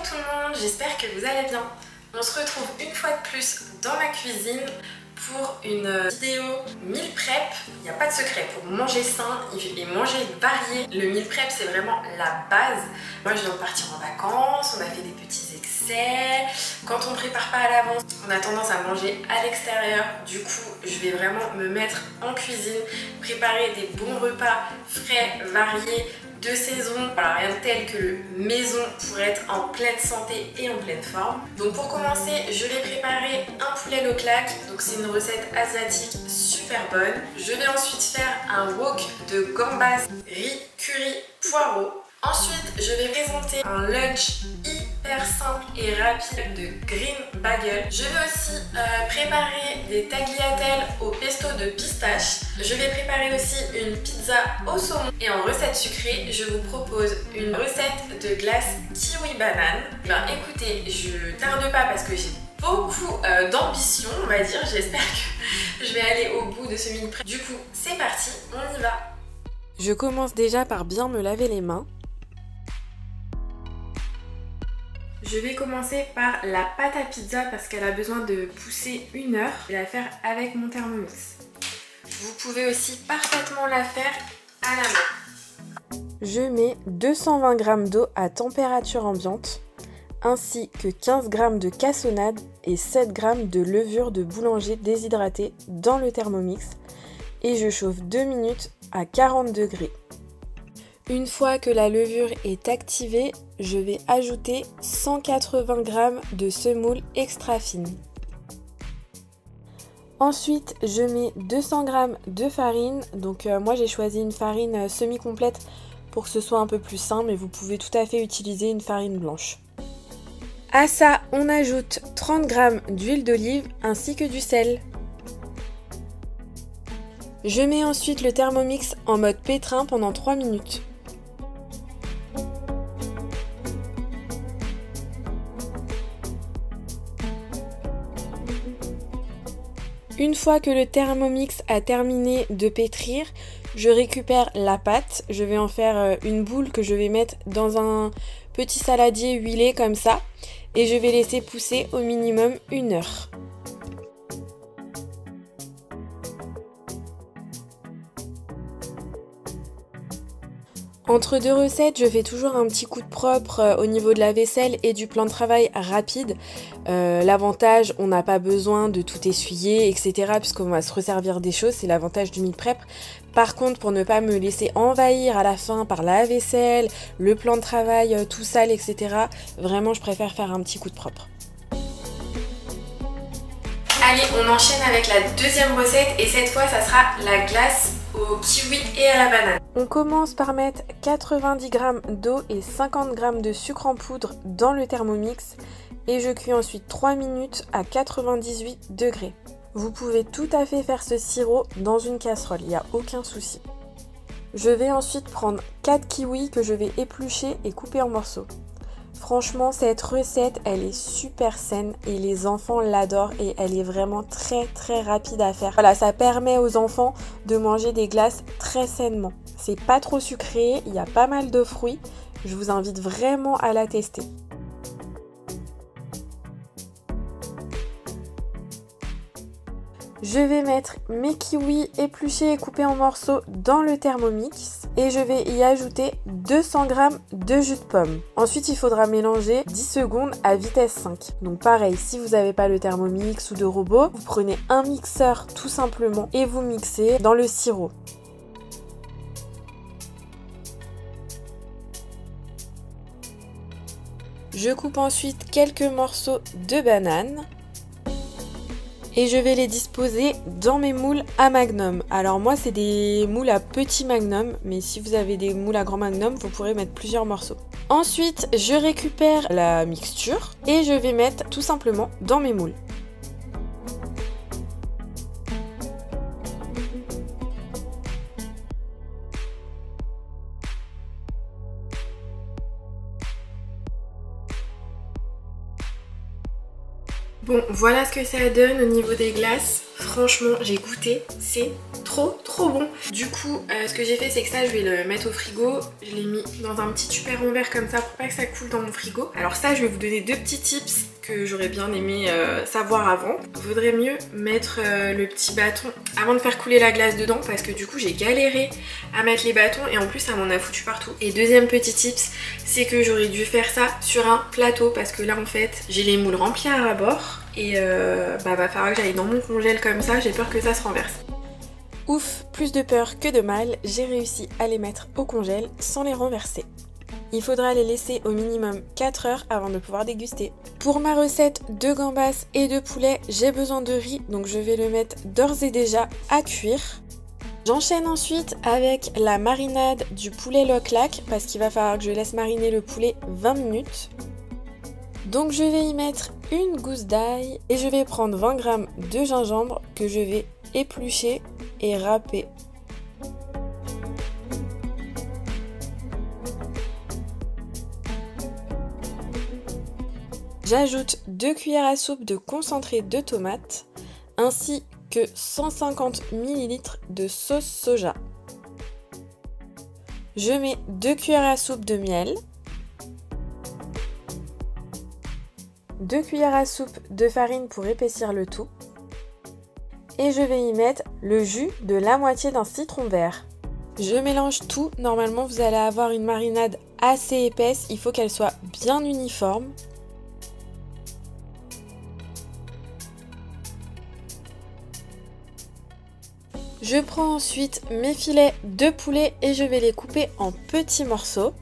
tout le monde, j'espère que vous allez bien. On se retrouve une fois de plus dans ma cuisine pour une vidéo meal prep. Il n'y a pas de secret, pour manger sain et manger varié, le meal prep c'est vraiment la base. Moi je viens de partir en vacances, on a fait des petits excès. Quand on prépare pas à l'avance, on a tendance à manger à l'extérieur. Du coup je vais vraiment me mettre en cuisine, préparer des bons repas frais, variés, de saison, voilà, rien de tel que le maison pour être en pleine santé et en pleine forme. Donc pour commencer, je vais préparer un poulet low claque. Donc c'est une recette asiatique super bonne. Je vais ensuite faire un wok de gambas, riz, curry, poireaux. Ensuite, je vais présenter un lunch hyper simple et rapide de green bagel. Je vais aussi préparer des tagliatelles au pesto de pistache. Je vais préparer aussi une pizza au saumon. Et en recette sucrée, je vous propose une recette de glace kiwi banane. Ben écoutez, je tarde pas parce que j'ai beaucoup d'ambition, on va dire. J'espère que je vais aller au bout de ce meal prep. Du coup, c'est parti, on y va. Je commence déjà par bien me laver les mains. Je vais commencer par la pâte à pizza parce qu'elle a besoin de pousser 1 heure. Je vais la faire avec mon Thermomix. Vous pouvez aussi parfaitement la faire à la main. Je mets 220 g d'eau à température ambiante, ainsi que 15 g de cassonade et 7 g de levure de boulanger déshydratée dans le Thermomix et je chauffe 2 minutes à 40 degrés. Une fois que la levure est activée, je vais ajouter 180 g de semoule extra fine. Ensuite, je mets 200 g de farine. Donc moi j'ai choisi une farine semi-complète pour que ce soit un peu plus sain, mais vous pouvez tout à fait utiliser une farine blanche. À ça, on ajoute 30 g d'huile d'olive ainsi que du sel. Je mets ensuite le Thermomix en mode pétrin pendant 3 minutes. Une fois que le Thermomix a terminé de pétrir, je récupère la pâte. Je vais en faire une boule que je vais mettre dans un petit saladier huilé comme ça. Et je vais laisser pousser au minimum 1 heure. Entre deux recettes, je fais toujours un petit coup de propre au niveau de la vaisselle et du plan de travail rapide. L'avantage, on n'a pas besoin de tout essuyer, etc. puisqu'on va se resservir des choses, c'est l'avantage du meal prep. Par contre, pour ne pas me laisser envahir à la fin par la vaisselle, le plan de travail tout sale, etc. Vraiment, je préfère faire un petit coup de propre. Allez, on enchaîne avec la deuxième recette et cette fois, ça sera la glace au kiwi et à la banane. On commence par mettre 90 g d'eau et 50 g de sucre en poudre dans le Thermomix et je cuis ensuite 3 minutes à 98 degrés. Vous pouvez tout à fait faire ce sirop dans une casserole, il n'y a aucun souci. Je vais ensuite prendre 4 kiwis que je vais éplucher et couper en morceaux. Franchement, cette recette, elle est super saine et les enfants l'adorent et elle est vraiment très rapide à faire. Voilà, ça permet aux enfants de manger des glaces très sainement. C'est pas trop sucré, il y a pas mal de fruits. Je vous invite vraiment à la tester. Je vais mettre mes kiwis épluchés et coupés en morceaux dans le Thermomix et je vais y ajouter 200 g de jus de pomme. Ensuite, il faudra mélanger 10 secondes à vitesse 5. Donc pareil, si vous n'avez pas le Thermomix ou de robot, vous prenez un mixeur tout simplement et vous mixez dans le sirop. Je coupe ensuite quelques morceaux de banane. Et je vais les disposer dans mes moules à magnum. Alors moi c'est des moules à petit magnum, mais si vous avez des moules à grand magnum, vous pourrez mettre plusieurs morceaux. Ensuite, je récupère la mixture et je vais mettre tout simplement dans mes moules. Bon, voilà ce que ça donne au niveau des glaces. Franchement, j'ai goûté, c'est trop bon. Du coup ce que j'ai fait c'est que ça je vais le mettre au frigo. Je l'ai mis dans un petit tupperware en verre comme ça pour pas que ça coule dans mon frigo. Alors ça je vais vous donner deux petits tips que j'aurais bien aimé savoir avant. Il vaudrait mieux mettre le petit bâton avant de faire couler la glace dedans parce que du coup j'ai galéré à mettre les bâtons et en plus ça m'en a foutu partout. Et deuxième petit tips, c'est que j'aurais dû faire ça sur un plateau parce que là en fait j'ai les moules remplis à ras-bord et va falloir que j'aille dans mon congèle comme ça, j'ai peur que ça se renverse. Ouf, plus de peur que de mal, j'ai réussi à les mettre au congèle sans les renverser. Il faudra les laisser au minimum 4 heures avant de pouvoir déguster. Pour ma recette de gambas et de poulet, j'ai besoin de riz, donc je vais le mettre d'ores et déjà à cuire. J'enchaîne ensuite avec la marinade du poulet loklac parce qu'il va falloir que je laisse mariner le poulet 20 minutes. Donc je vais y mettre une gousse d'ail et je vais prendre 20 g de gingembre que je vais éplucher et râper. J'ajoute 2 cuillères à soupe de concentré de tomate ainsi que 150 ml de sauce soja. Je mets 2 cuillères à soupe de miel, 2 cuillères à soupe de farine pour épaissir le tout et je vais y mettre le jus de la moitié d'un citron vert. Je mélange tout, normalement vous allez avoir une marinade assez épaisse, il faut qu'elle soit bien uniforme. Je prends ensuite mes filets de poulet et je vais les couper en petits morceaux.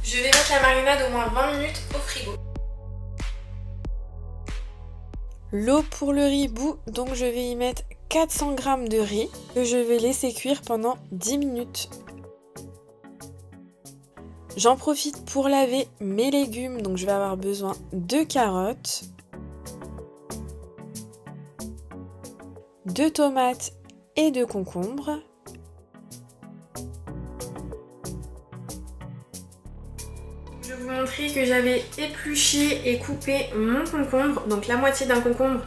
Je vais mettre la marinade au moins 20 minutes au frigo. L'eau pour le riz bout, donc je vais y mettre 400 g de riz que je vais laisser cuire pendant 10 minutes. J'en profite pour laver mes légumes, donc je vais avoir besoin de carottes, de tomates et de concombres. Je vais vous montrer que j'avais épluché et coupé mon concombre, donc la moitié d'un concombre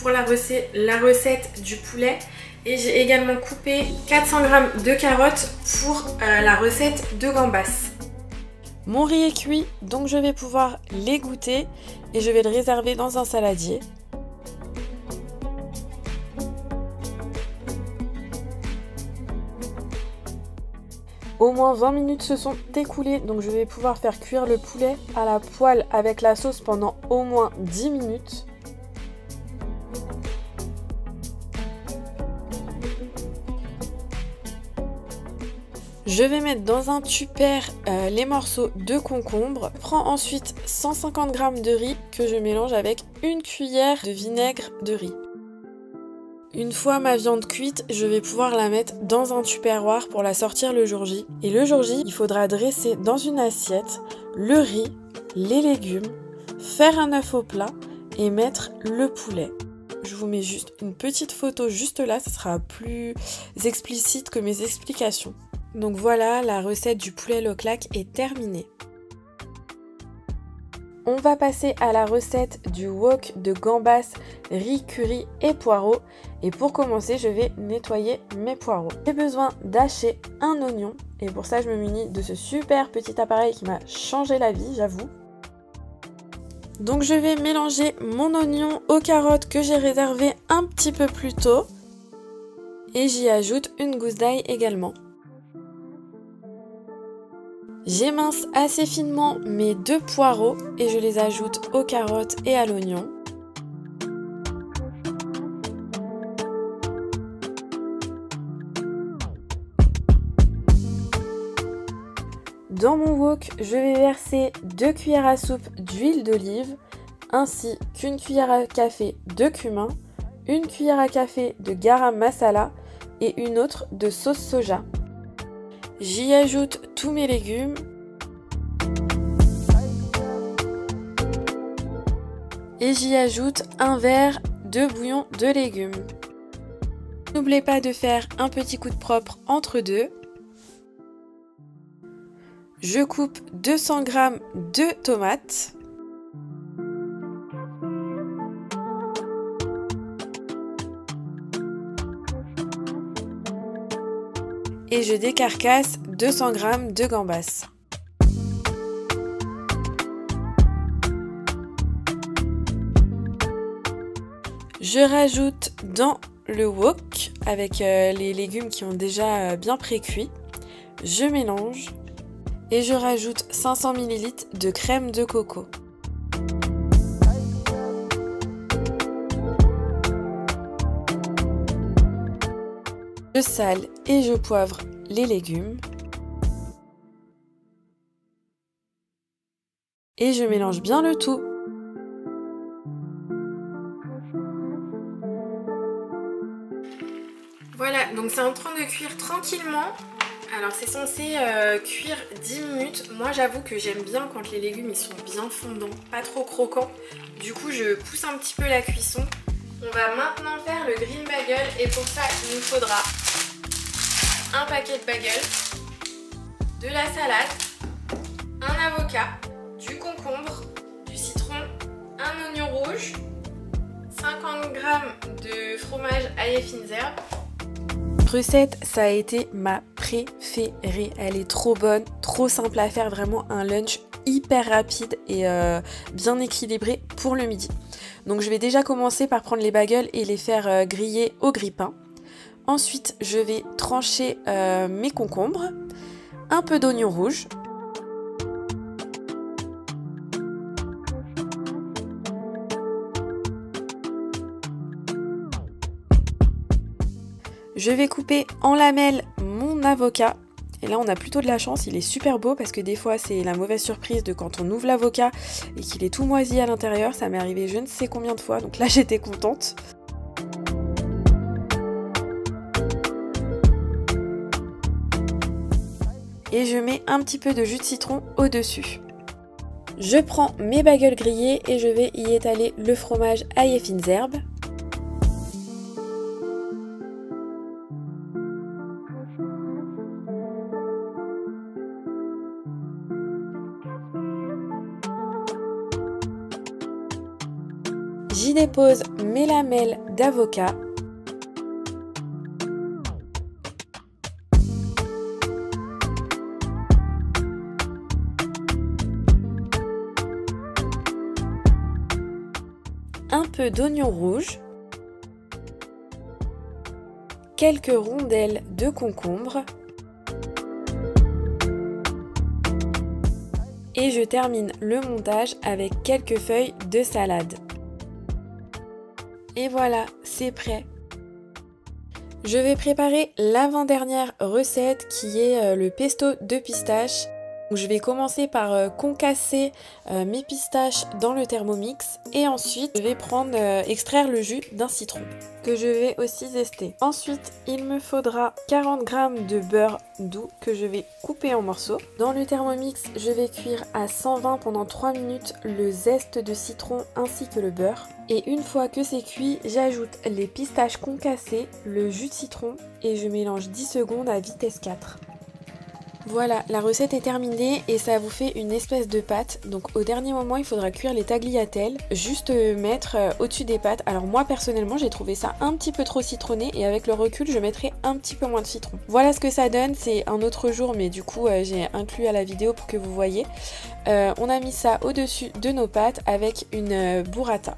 pour la recette du poulet. Et j'ai également coupé 400 g de carottes pour la recette de gambas. Mon riz est cuit, donc je vais pouvoir l'égoutter et je vais le réserver dans un saladier. Au moins 20 minutes se sont écoulées, donc je vais pouvoir faire cuire le poulet à la poêle avec la sauce pendant au moins 10 minutes. Je vais mettre dans un tupper les morceaux de concombre. Je prends ensuite 150 g de riz que je mélange avec une cuillère de vinaigre de riz. Une fois ma viande cuite, je vais pouvoir la mettre dans un tupperware pour la sortir le jour J. Et le jour J, il faudra dresser dans une assiette le riz, les légumes, faire un œuf au plat et mettre le poulet. Je vous mets juste une petite photo juste là, ça sera plus explicite que mes explications. Donc voilà, la recette du poulet loklac est terminée. On va passer à la recette du wok de gambas, riz, curry et poireaux. Et pour commencer, je vais nettoyer mes poireaux. J'ai besoin d'hacher un oignon et pour ça, je me munis de ce super petit appareil qui m'a changé la vie, j'avoue. Donc je vais mélanger mon oignon aux carottes que j'ai réservées un petit peu plus tôt. Et j'y ajoute une gousse d'ail également. J'émince assez finement mes 2 poireaux et je les ajoute aux carottes et à l'oignon. Dans mon wok, je vais verser 2 cuillères à soupe d'huile d'olive, ainsi qu'une cuillère à café de cumin, une cuillère à café de garam masala et une autre de sauce soja. J'y ajoute tous mes légumes et j'y ajoute un verre de bouillon de légumes. N'oubliez pas de faire un petit coup de propre entre deux. Je coupe 200 g de tomates. Et je décarcasse 200 g de gambas. Je rajoute dans le wok avec les légumes qui ont déjà bien pré-cuit. Je mélange et je rajoute 500 ml de crème de coco. Je sale et je poivre les légumes. Et je mélange bien le tout. Voilà, donc c'est en train de cuire tranquillement. Alors c'est censé cuire 10 minutes. Moi j'avoue que j'aime bien quand les légumes ils sont bien fondants, pas trop croquants. Du coup je pousse un petit peu la cuisson. On va maintenant faire le green bagel et pour ça il nous faudra un paquet de bagels, de la salade, un avocat, du concombre, du citron, un oignon rouge, 50 g de fromage ail et fines herbes. Recette, ça a été ma préférée. Elle est trop bonne, trop simple à faire, vraiment un lunch hyper rapide et bien équilibré pour le midi. Donc je vais déjà commencer par prendre les bagels et les faire griller au grille-pain. Ensuite, je vais trancher mes concombres, un peu d'oignon rouge. Je vais couper en lamelles mon avocat. Et là, on a plutôt de la chance, il est super beau parce que des fois, c'est la mauvaise surprise de quand on ouvre l'avocat et qu'il est tout moisi à l'intérieur. Ça m'est arrivé je ne sais combien de fois, donc là, j'étais contente. Et je mets un petit peu de jus de citron au-dessus. Je prends mes bagels grillés et je vais y étaler le fromage ail et fines herbes. J'y dépose mes lamelles d'avocat. Un peu d'oignon rouge. Quelques rondelles de concombre. Et je termine le montage avec quelques feuilles de salade. Et voilà, c'est prêt. Je vais préparer l'avant-dernière recette qui est le pesto de pistache. Donc, je vais commencer par concasser mes pistaches dans le Thermomix et ensuite je vais extraire le jus d'un citron que je vais aussi zester. Ensuite, il me faudra 40 g de beurre doux que je vais couper en morceaux. Dans le Thermomix, je vais cuire à 120 pendant 3 minutes le zeste de citron ainsi que le beurre. Et une fois que c'est cuit, j'ajoute les pistaches concassées, le jus de citron et je mélange 10 secondes à vitesse 4. Voilà, la recette est terminée et ça vous fait une espèce de pâte. Donc au dernier moment, il faudra cuire les tagliatelles, juste mettre au-dessus des pâtes. Alors moi personnellement, j'ai trouvé ça un petit peu trop citronné et avec le recul, je mettrai un petit peu moins de citron. Voilà ce que ça donne, c'est un autre jour mais du coup j'ai inclus à la vidéo pour que vous voyez. On a mis ça au-dessus de nos pâtes avec une burrata.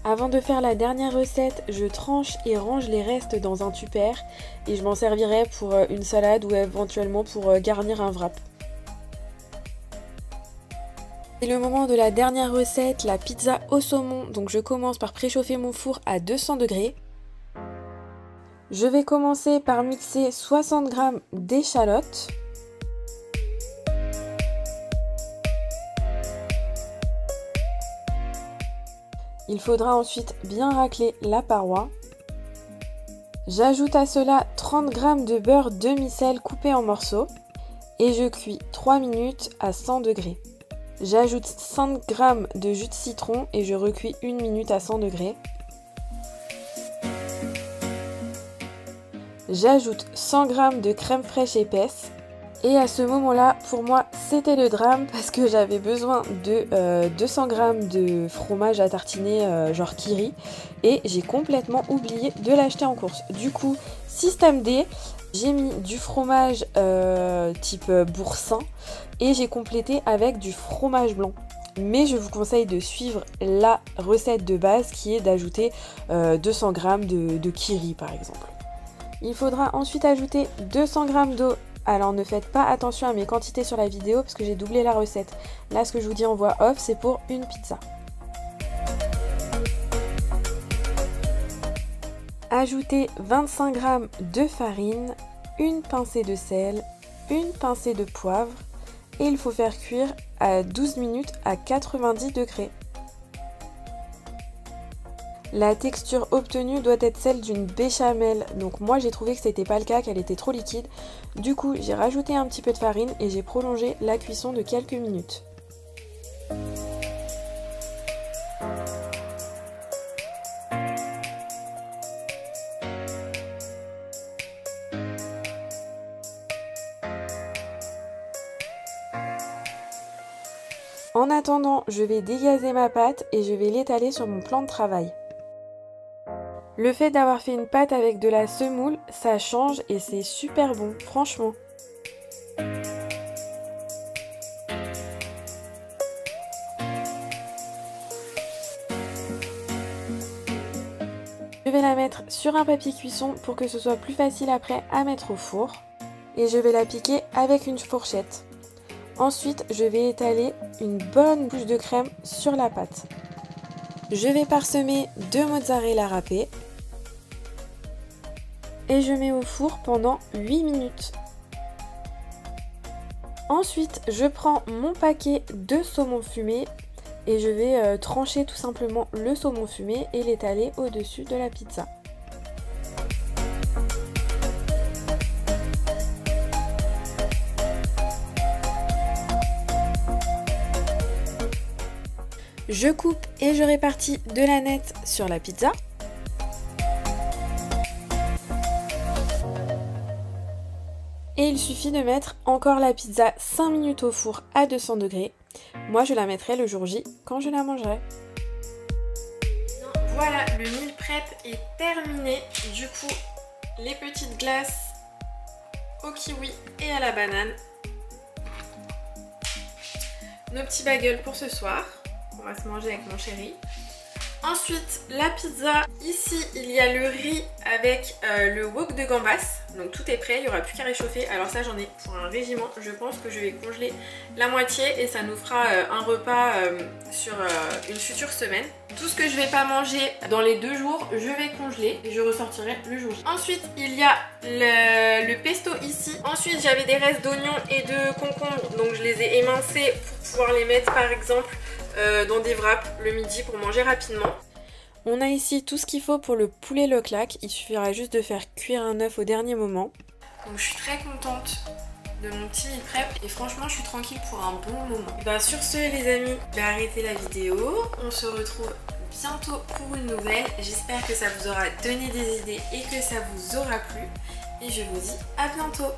Avant de faire la dernière recette, je tranche et range les restes dans un tupper et je m'en servirai pour une salade ou éventuellement pour garnir un wrap. C'est le moment de la dernière recette, la pizza au saumon. Donc je commence par préchauffer mon four à 200 degrés. Je vais commencer par mixer 60 g d'échalotes. Il faudra ensuite bien racler la paroi. J'ajoute à cela 30 g de beurre demi-sel coupé en morceaux et je cuis 3 minutes à 100 degrés. J'ajoute 5 g de jus de citron et je recuis 1 minute à 100 degrés. j'ajoute 100 g de crème fraîche épaisse. Et à ce moment-là, pour moi, c'était le drame parce que j'avais besoin de 200 g de fromage à tartiner genre Kiri. Et j'ai complètement oublié de l'acheter en course. Du coup, système D, j'ai mis du fromage type boursin et j'ai complété avec du fromage blanc. Mais je vous conseille de suivre la recette de base qui est d'ajouter 200 g de Kiri par exemple. Il faudra ensuite ajouter 200 g d'eau. Alors ne faites pas attention à mes quantités sur la vidéo parce que j'ai doublé la recette. Là ce que je vous dis en voix off c'est pour une pizza. Ajoutez 25 g de farine, une pincée de sel, une pincée de poivre et il faut faire cuire à 12 minutes à 90 degrés. La texture obtenue doit être celle d'une béchamel, donc moi j'ai trouvé que c'était pas le cas, qu'elle était trop liquide. Du coup j'ai rajouté un petit peu de farine et j'ai prolongé la cuisson de quelques minutes. En attendant, je vais dégazer ma pâte et je vais l'étaler sur mon plan de travail. Le fait d'avoir fait une pâte avec de la semoule, ça change et c'est super bon, franchement. Je vais la mettre sur un papier cuisson pour que ce soit plus facile après à mettre au four. Et je vais la piquer avec une fourchette. Ensuite, je vais étaler une bonne couche de crème sur la pâte. Je vais parsemer de mozzarella râpée. Et je mets au four pendant 8 minutes. Ensuite, je prends mon paquet de saumon fumé et je vais trancher tout simplement le saumon fumé et l'étaler au-dessus de la pizza. Je coupe et je répartis de la nette sur la pizza. Et il suffit de mettre encore la pizza 5 minutes au four à 200 degrés. Moi je la mettrai le jour J quand je la mangerai. Voilà, le meal prep est terminé. Du coup, les petites glaces au kiwi et à la banane. Nos petits bagels pour ce soir. On va se manger avec mon chéri. Ensuite, la pizza. Ici, il y a le riz avec le wok de gambas. Donc tout est prêt, il n'y aura plus qu'à réchauffer. Alors ça, j'en ai pour un régiment. Je pense que je vais congeler la moitié et ça nous fera un repas sur une future semaine. Tout ce que je ne vais pas manger dans les 2 jours, je vais congeler et je ressortirai le jour J. Ensuite, il y a le pesto ici. Ensuite, j'avais des restes d'oignons et de concombres. Donc je les ai émincés pour pouvoir les mettre par exemple dans des wraps le midi pour manger rapidement. On a ici tout ce qu'il faut pour le poulet Leclerc, il suffira juste de faire cuire un œuf au dernier moment. Donc je suis très contente de mon petit meal prep et franchement je suis tranquille pour un bon moment. Et ben, sur ce les amis, je vais arrêter la vidéo. On se retrouve bientôt pour une nouvelle. J'espère que ça vous aura donné des idées et que ça vous aura plu. Et je vous dis à bientôt.